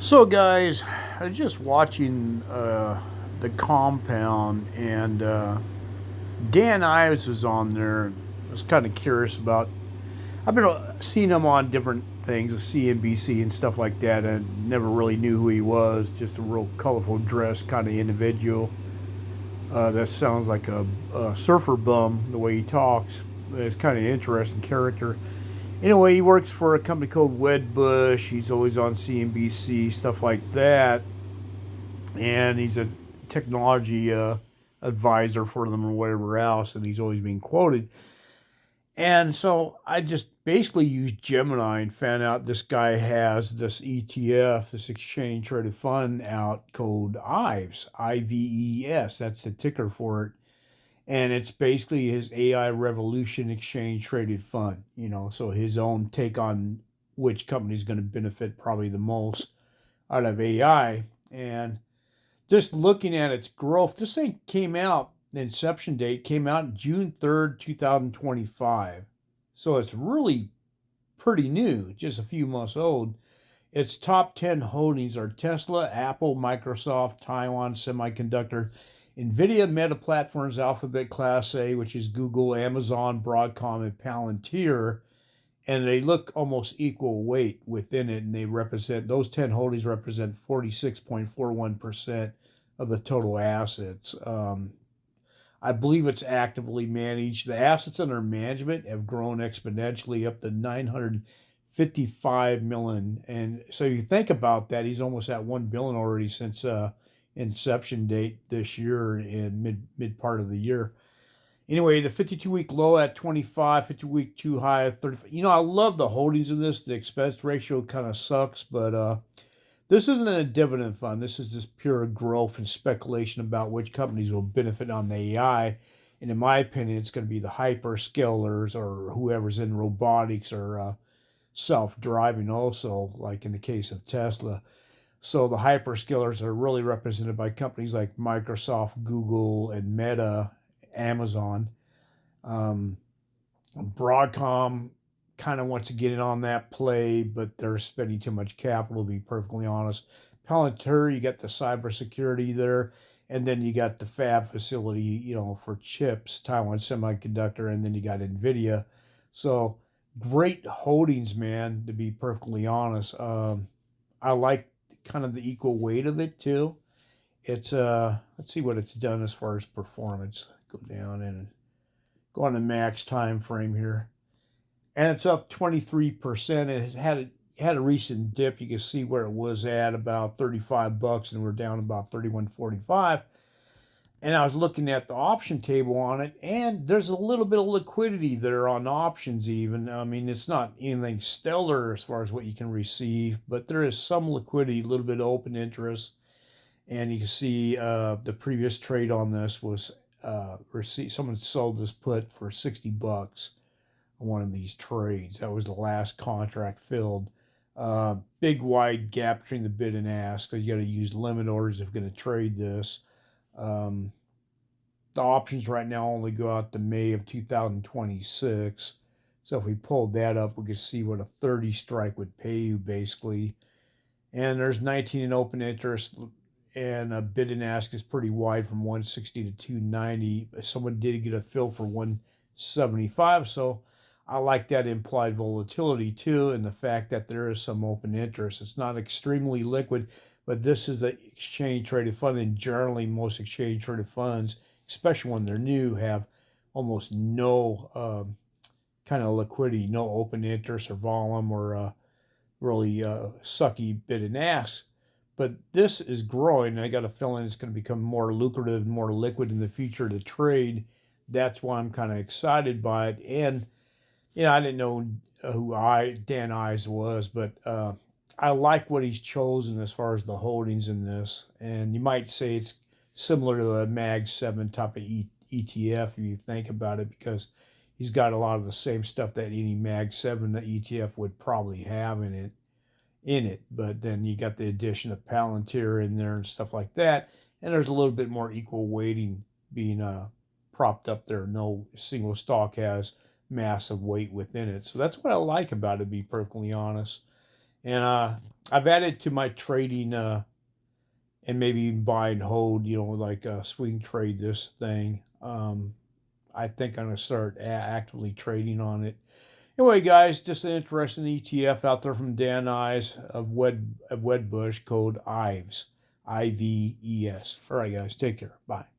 So, guys, I was just watching the compound, and Dan Ives was on there. I was kind of curious about. I've been seeing him on different things, CNBC and stuff like that, and never really knew who he was. Just a real colorful dress kind of individual. That sounds like a surfer bum the way he talks. It's kind of interesting character. Anyway, he works for a company called Wedbush. He's always on CNBC, stuff like that, and he's a technology advisor for them or whatever else, and he's always being quoted. And so I just basically used Gemini and found out this guy has this ETF, this exchange traded fund out called Ives, IVES. That's the ticker for it. And it's basically his AI Revolution exchange traded fund, so his own take on which company is going to benefit probably the most out of AI. And just looking at its growth, this thing came out, the inception date came out June 3rd, 2025. So it's really pretty new, just a few months old. Its top 10 holdings are Tesla, Apple, Microsoft, Taiwan Semiconductor, NVIDIA, Meta Platforms, Alphabet Class A, which is Google, Amazon, Broadcom, and Palantir. And they look almost equal weight within it, and those 10 holdings represent 46.41% of the total assets. I believe it's actively managed. The assets under management have grown exponentially up to 955 million. And so you think about that, he's almost at 1 billion already since inception date this year in mid part of the year. Anyway, the 52-week low at 25, 50-week too high at 35. I love the holdings in this. The expense ratio kind of sucks, but this isn't a dividend fund. This is just pure growth and speculation about which companies will benefit on the AI. And in my opinion, it's going to be the hyperscalers or whoever's in robotics or self-driving also, like in the case of Tesla. So the hyperscalers are really represented by companies like Microsoft, Google, and Meta, Amazon. Um, Broadcom kind of wants to get in on that play, but they're spending too much capital, to be perfectly honest. Palantir, you got the cybersecurity there, and then you got the fab facility, for chips, Taiwan Semiconductor, and then you got NVIDIA. So great holdings, man, to be perfectly honest. I like kind of the equal weight of it too. It's let's see what it's done as far as performance. Go down and go on the max time frame here, and it's up 23%. It had a recent dip. You can see where it was at about $35, and we're down about 31.45. And I was looking at the option table on it, and there's a little bit of liquidity there on options. Even, I mean, it's not anything stellar as far as what you can receive, but there is some liquidity, a little bit of open interest. And you can see the previous trade on this was someone sold this put for $60 on one of these trades. That was the last contract filled. Big wide gap between the bid and ask, because you got to use limit orders if you're going to trade this. Um, the options right now only go out to May of 2026. So if we pulled that up, we could see what a 30 strike would pay you basically. And there's 19 in open interest, and a bid and ask is pretty wide from 160 to 290. Someone did get a fill for 175, so I like that implied volatility too, and the fact that there is some open interest. It's not extremely liquid, but this is an exchange traded fund, and generally most exchange traded funds, especially when they're new, have almost no kind of liquidity, no open interest or volume or really sucky bid and ask. But this is growing, and I got a feeling it's going to become more lucrative, more liquid in the future to trade. That's why I'm kind of excited by it. And I didn't know who Dan Ives was, but I like what he's chosen as far as the holdings in this. And you might say it's similar to a Mag 7 type of ETF if you think about it, because he's got a lot of the same stuff that any Mag 7 ETF would probably have in it, but then you got the addition of Palantir in there and stuff like that, and there's a little bit more equal weighting being propped up there. No single stock has massive weight within it, so that's what I like about it, to be perfectly honest. And I've added to my trading and maybe even buy and hold, like swing trade this thing. I think I'm going to start actively trading on it. Anyway, guys, just an interesting ETF out there from Dan Ives of Wedbush, code Ives, Ives. All right, guys, take care. Bye.